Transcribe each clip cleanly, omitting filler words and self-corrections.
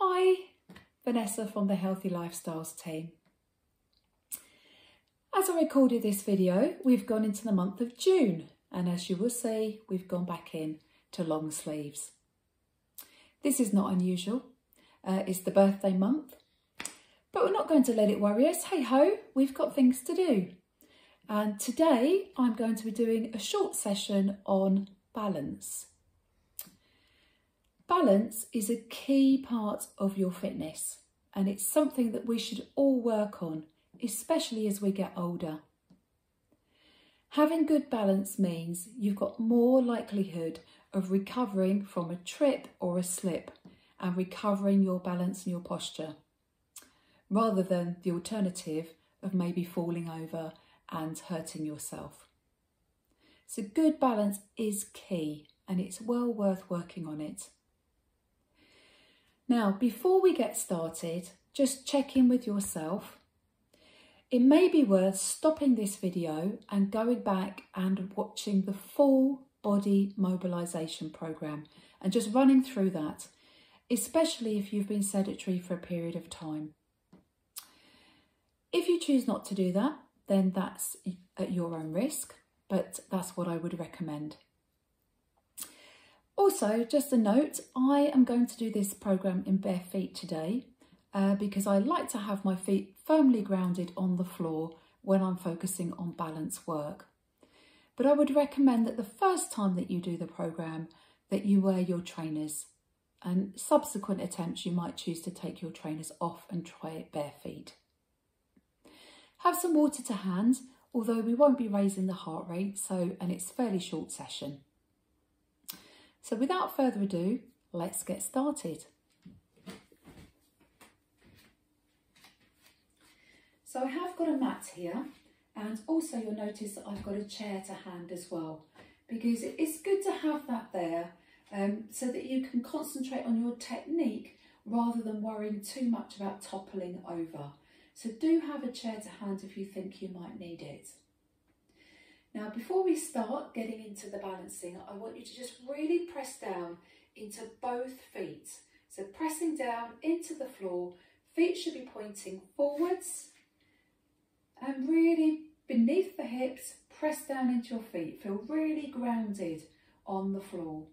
Hi, Vanessa from the Healthy Lifestyles team. As I recorded this video, we've gone into the month of June, and as you will see, we've gone back in to long sleeves. This is not unusual. It's the birthday month, but we're not going to let it worry us. Hey ho, we've got things to do. And today I'm going to be doing a short session on balance. Balance is a key part of your fitness, and it's something that we should all work on, especially as we get older. Having good balance means you've got more likelihood of recovering from a trip or a slip and recovering your balance and your posture, rather than the alternative of maybe falling over and hurting yourself. So good balance is key, and it's well worth working on it. Now, before we get started, just check in with yourself. It may be worth stopping this video and going back and watching the full body mobilisation programme and just running through that, especially if you've been sedentary for a period of time. If you choose not to do that, then that's at your own risk, but that's what I would recommend. Also, just a note, I am going to do this programme in bare feet today because I like to have my feet firmly grounded on the floor when I'm focusing on balance work. But I would recommend that the first time that you do the programme that you wear your trainers, and subsequent attempts you might choose to take your trainers off and try it bare feet. Have some water to hand, although we won't be raising the heart rate, and it's a fairly short session. So without further ado, let's get started. So I have got a mat here, and also you'll notice that I've got a chair to hand as well, because it's good to have that there so that you can concentrate on your technique rather than worrying too much about toppling over. So do have a chair to hand if you think you might need it. Now, before we start getting into the balancing, I want you to just really press down into both feet. So pressing down into the floor, feet should be pointing forwards, and really beneath the hips, press down into your feet. Feel really grounded on the floor.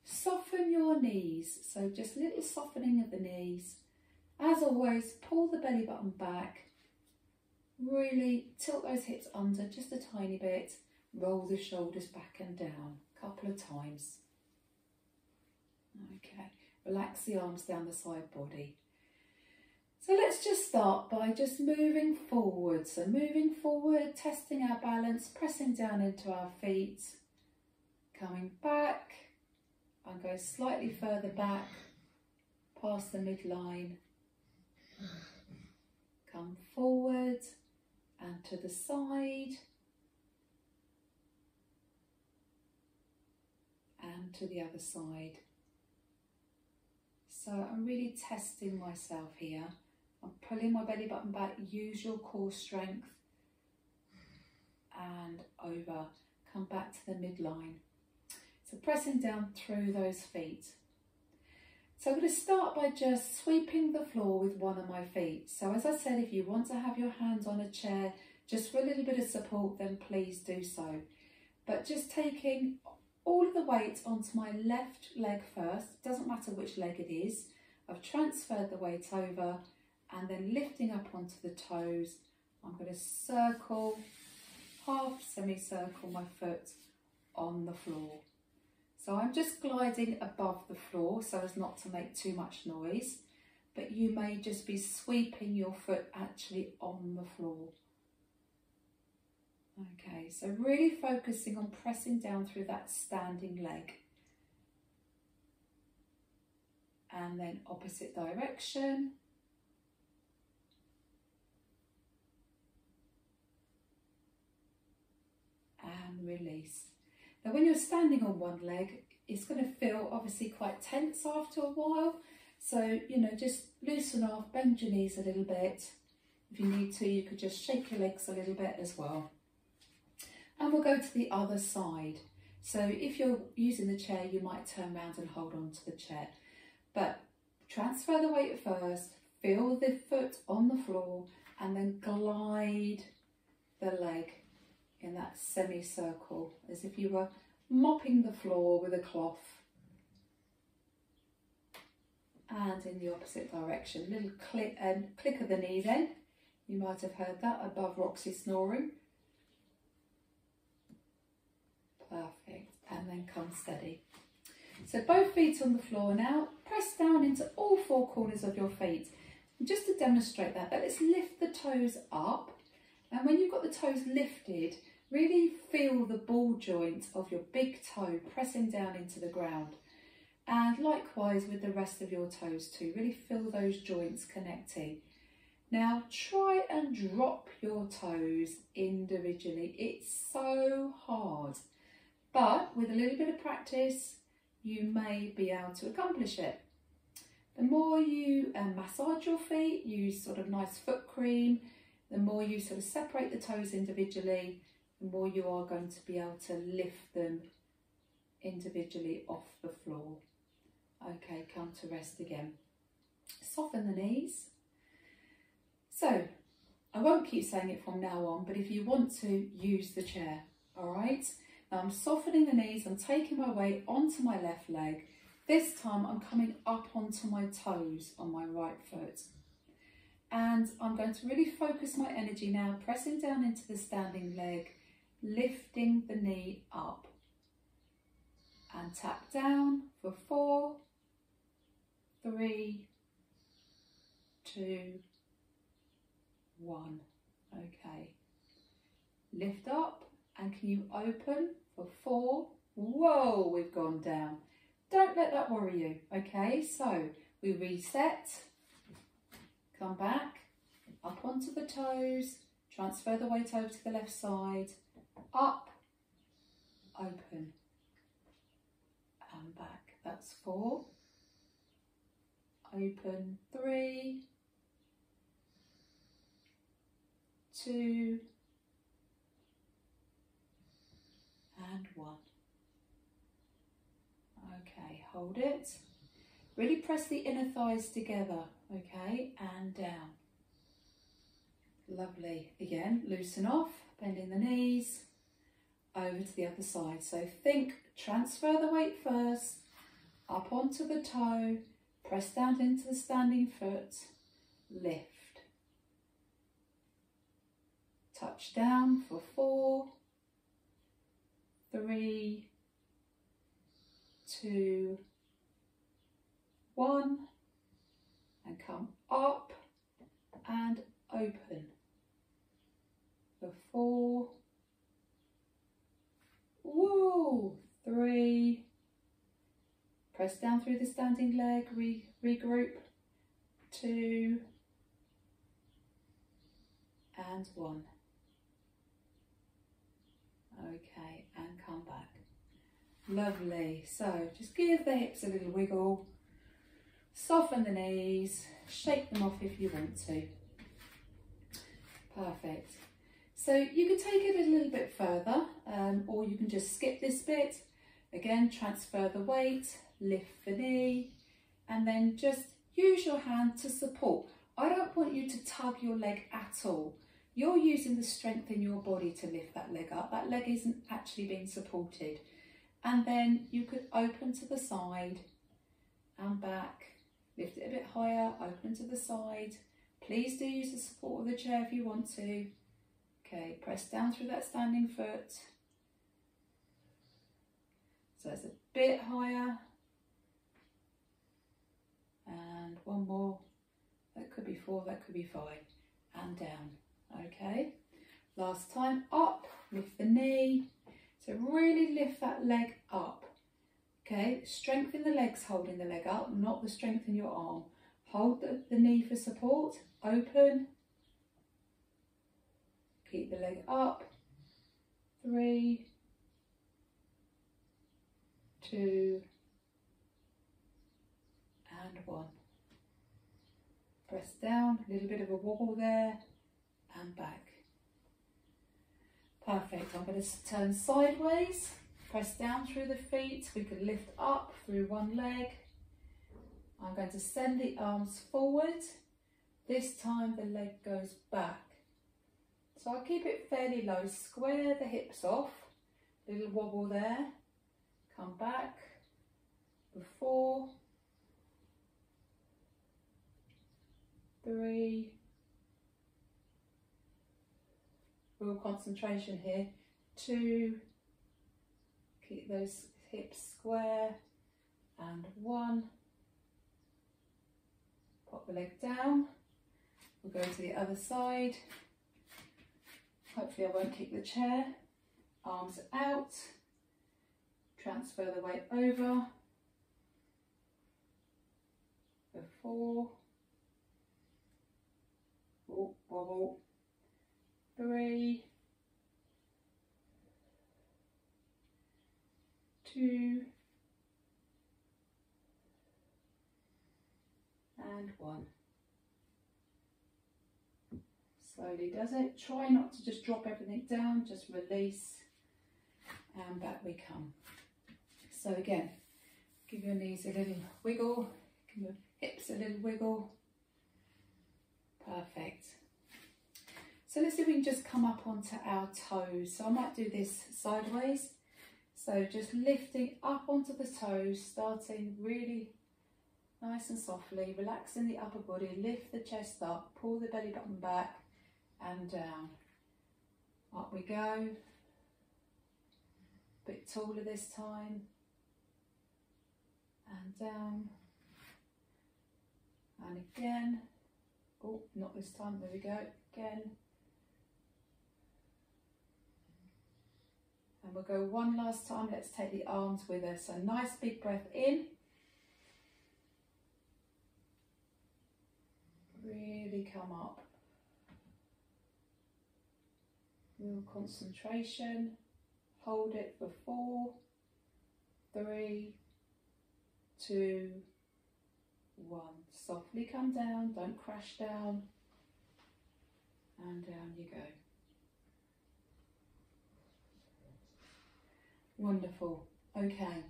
Soften your knees, so just a little softening of the knees. As always, pull the belly button back. Really tilt those hips under just a tiny bit. Roll the shoulders back and down a couple of times. Okay, relax the arms down the side body. So let's just start by just moving forward. So moving forward, testing our balance, pressing down into our feet, coming back, and go slightly further back, past the midline. Come forward and to the side. And to the other side. So I'm really testing myself here. I'm pulling my belly button back, use your core strength, and over, come back to the midline. So pressing down through those feet. So I'm going to start by just sweeping the floor with one of my feet. So as I said, if you want to have your hands on a chair just for a little bit of support, then please do so. But just taking all of the weight onto my left leg first, doesn't matter which leg it is. I've transferred the weight over and then lifting up onto the toes. I'm going to circle, half semicircle my foot on the floor. So I'm just gliding above the floor so as not to make too much noise, but you may just be sweeping your foot actually on the floor. Okay, so really focusing on pressing down through that standing leg. And then opposite direction. And release. Now when you're standing on one leg, it's going to feel obviously quite tense after a while. So, just loosen off, bend your knees a little bit. If you need to, you could just shake your legs a little bit as well. And we'll go to the other side. So if you're using the chair, you might turn around and hold on to the chair. But Transfer the weight first, feel the foot on the floor, and then glide the leg in that semicircle as if you were mopping the floor with a cloth. And in the opposite direction, little click of the knee then. You might have heard that above Roxy snoring. Perfect, and then come steady. So both feet on the floor now, press down into all four corners of your feet. And just to demonstrate that, let's lift the toes up. And when you've got the toes lifted, really feel the ball joint of your big toe pressing down into the ground. And likewise with the rest of your toes too, really feel those joints connecting. Now try and drop your toes individually. It's so hard, but with a little bit of practice, you may be able to accomplish it. The more you massage your feet, use sort of nice foot cream, the more you sort of separate the toes individually, the more you are going to be able to lift them individually off the floor. Okay, come to rest again. Soften the knees. So, I won't keep saying it from now on, but if you want to, use the chair, all right? Now I'm softening the knees, I'm taking my weight onto my left leg. This time I'm coming up onto my toes on my right foot. And I'm going to really focus my energy now, pressing down into the standing leg, lifting the knee up. And tap down for 4, 3, 2, 1. Okay. Lift up, and can you open for 4? Whoa, we've gone down. Don't let that worry you. Okay, so we reset, come back, up onto the toes, transfer the weight over to the left side, up, open, and back. That's 4. Open, 3, 2, and 1. Okay, hold it. Really press the inner thighs together, okay, and down. Lovely. Again, loosen off, bending the knees, over to the other side. So think, transfer the weight first, up onto the toe, press down into the standing foot, lift. Touch down for 4, 3, 2, 1, and come up and open for 4, whoa, 3, press down through the standing leg, regroup, 2, and 1. Okay, and come back. Lovely. So just give the hips a little wiggle, soften the knees, shake them off if you want to. Perfect. So you can take it a little bit further, or you can just skip this bit. Again, transfer the weight, lift the knee, and then just use your hand to support. I don't want you to tug your leg at all. You're using the strength in your body to lift that leg up. That leg isn't actually being supported. And then you could open to the side and back, lift it a bit higher, open to the side. Please do use the support of the chair if you want to. Okay, press down through that standing foot. So it's a bit higher. And one more. That could be 4, that could be 5. And down. Okay. Last time, up, lift the knee. So really lift that leg up. Okay, strengthen the legs holding the leg up, not the strength in your arm. Hold the knee for support, open. Keep the leg up. 3, 2, and 1. Press down, a little bit of a wobble there, and back. Perfect. I'm going to turn sideways, press down through the feet. We could lift up through one leg. I'm I'm going to send the arms forward. This time the leg goes back. So I'll keep it fairly low, square the hips off, little wobble there, come back, for 4, 3, real concentration here, 2, keep those hips square, and 1, pop the leg down, we'll go to the other side, hopefully I won't kick the chair, arms out, transfer the weight over, for 4, oh, wobble, 3, 2, and 1. Slowly does it. Try not to just drop everything down, just release, and back we come. So again, give your knees a little wiggle, give your hips a little wiggle. Perfect. So let's see if we can just come up onto our toes. So I might do this sideways. So just lifting up onto the toes, starting really nice and softly, relaxing the upper body, lift the chest up, pull the belly button back and down. Up we go. A bit taller this time. And down. And again. Oh, not this time, there we go, again. And we'll go one last time, let's take the arms with us. So nice big breath in. Really come up. Real concentration. Hold it for 4, 3, 2, 1. Softly come down, don't crash down. And down you go. Wonderful. Okay.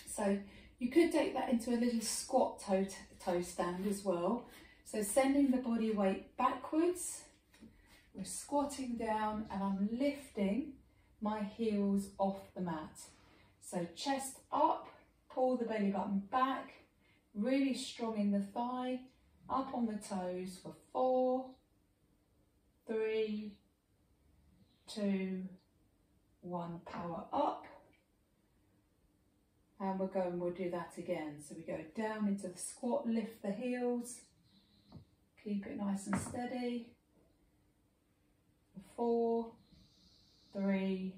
So you could take that into a little squat toe stand as well. So sending the body weight backwards, we're squatting down and I'm lifting my heels off the mat. So chest up, pull the belly button back, really strong in the thigh, up on the toes for 4, 3, 2, 1, power up. And we'll do that again. So we go down into the squat, lift the heels, keep it nice and steady. 4, 3,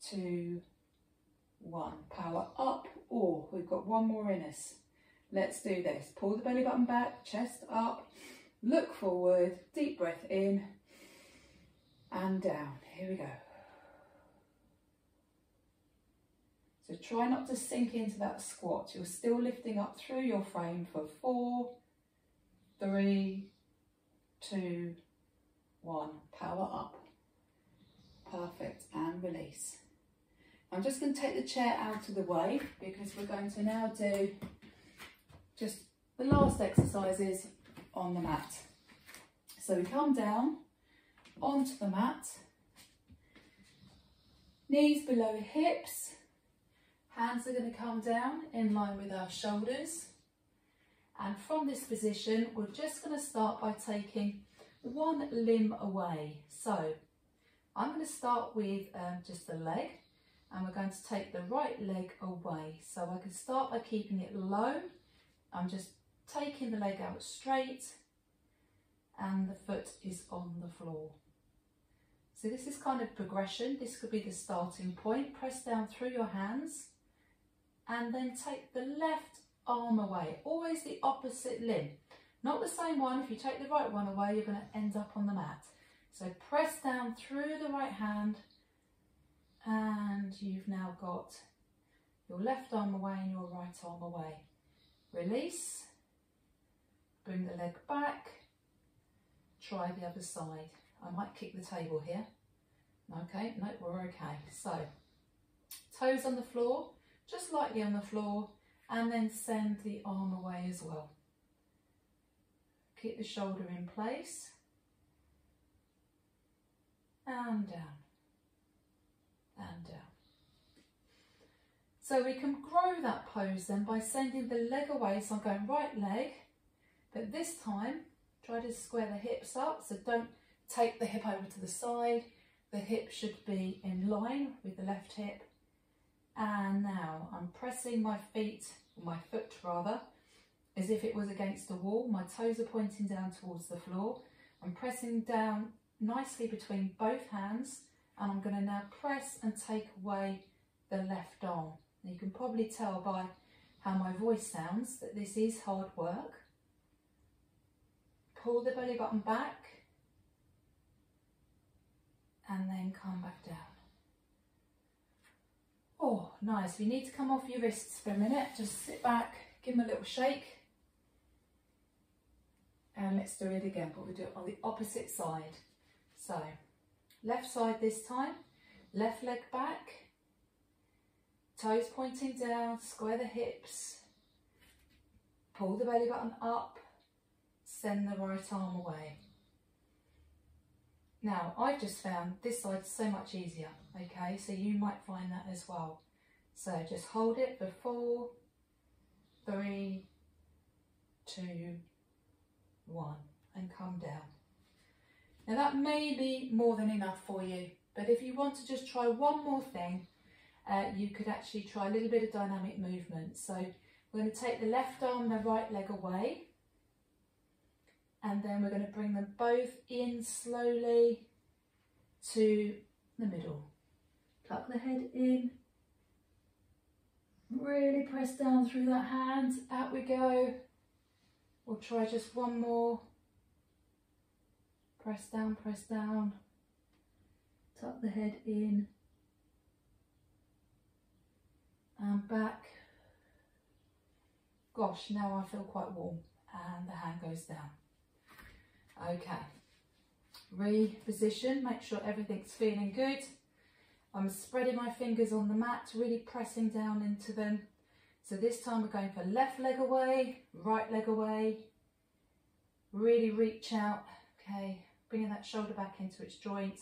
2, 1, power up. Or we've got one more in us. Let's do this. Pull the belly button back, chest up, look forward, deep breath in and down. Here we go. So try not to sink into that squat. You're still lifting up through your frame for 4, 3, 2, 1. Power up. Perfect. And release. I'm just going to take the chair out of the way because we're going to now do just the last exercises on the mat. So we come down onto the mat, knees below hips, hands are going to come down in line with our shoulders, and from this position we're just going to start by taking one limb away. So I'm going to start with just the leg, and we're going to take the right leg away. So I can start by keeping it low. I'm just taking the leg out straight and the foot is on the floor. So this is kind of progression. This could be the starting point. Press down through your hands and then take the left arm away. Always the opposite limb. Not the same one. If you take the right one away, you're going to end up on the mat. So press down through the right hand and you've now got your left arm away and your right arm away. Release, bring the leg back, try the other side. I might kick the table here. Okay, no, we're okay. So, toes on the floor, just lightly on the floor, and then send the arm away as well. Keep the shoulder in place, and down, and down. So we can grow that pose then by sending the leg away. So I'm going right leg, but this time try to square the hips up, so don't take the hip over to the side. The hip should be in line with the left hip. And now I'm pressing my feet, or my foot rather, as if it was against the wall. My toes are pointing down towards the floor. I'm pressing down nicely between both hands, and I'm going to now press and take away the left arm. Now you can probably tell by how my voice sounds that this is hard work. Pull the belly button back, and then come back down. Oh, nice. If you need to come off your wrists for a minute, just sit back, give them a little shake. And let's do it again, but we'll do it on the opposite side. So, left side this time, left leg back, toes pointing down, square the hips, pull the belly button up, send the right arm away. Now, I've just found this side so much easier, okay? So you might find that as well. So just hold it for 4, 3, 2, 1, and come down. Now that may be more than enough for you, but if you want to just try one more thing, you could actually try a little bit of dynamic movement. So we're going to take the left arm and the right leg away, and then we're going to bring them both in slowly to the middle. Tuck the head in, really press down through that hand, out we go. We'll try just one more. Press down, tuck the head in, and back. Gosh, now I feel quite warm, and the hand goes down. Okay, reposition, make sure everything's feeling good. I'm spreading my fingers on the mat, really pressing down into them. So this time we're going for left leg away, right leg away. Really reach out, okay, bringing that shoulder back into its joint.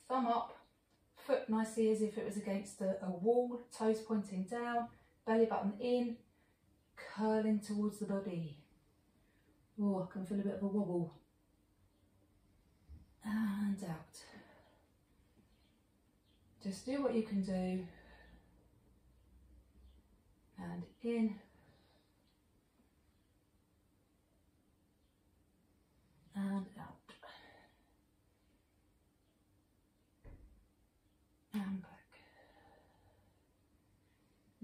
Thumb up, foot nicely as if it was against a wall, toes pointing down, belly button in, curling towards the body. Oh, I can feel a bit of a wobble. And out. Just do what you can do. And in. And out. And back.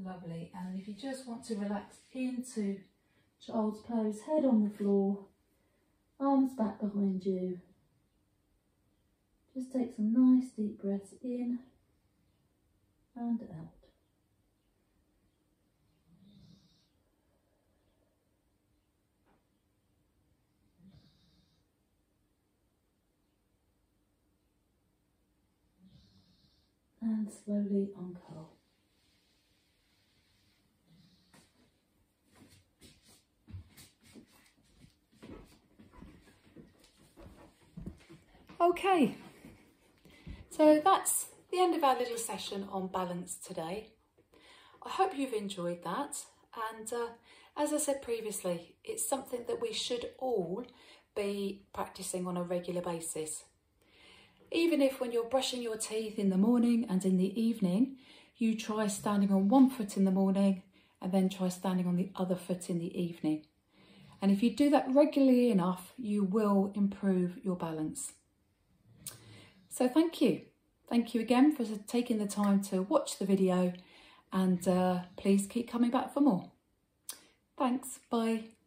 Lovely. And if you just want to relax into child's pose, head on the floor, arms back behind you. Just take some nice deep breaths in and out. And slowly uncurl. Okay. So that's the end of our little session on balance today. I hope you've enjoyed that, and as I said previously, it's something that we should all be practicing on a regular basis. Even if when you're brushing your teeth in the morning and in the evening, you try standing on one foot in the morning and then try standing on the other foot in the evening. And if you do that regularly enough, you will improve your balance. So thank you. Thank you again for taking the time to watch the video, and please keep coming back for more. Thanks, bye.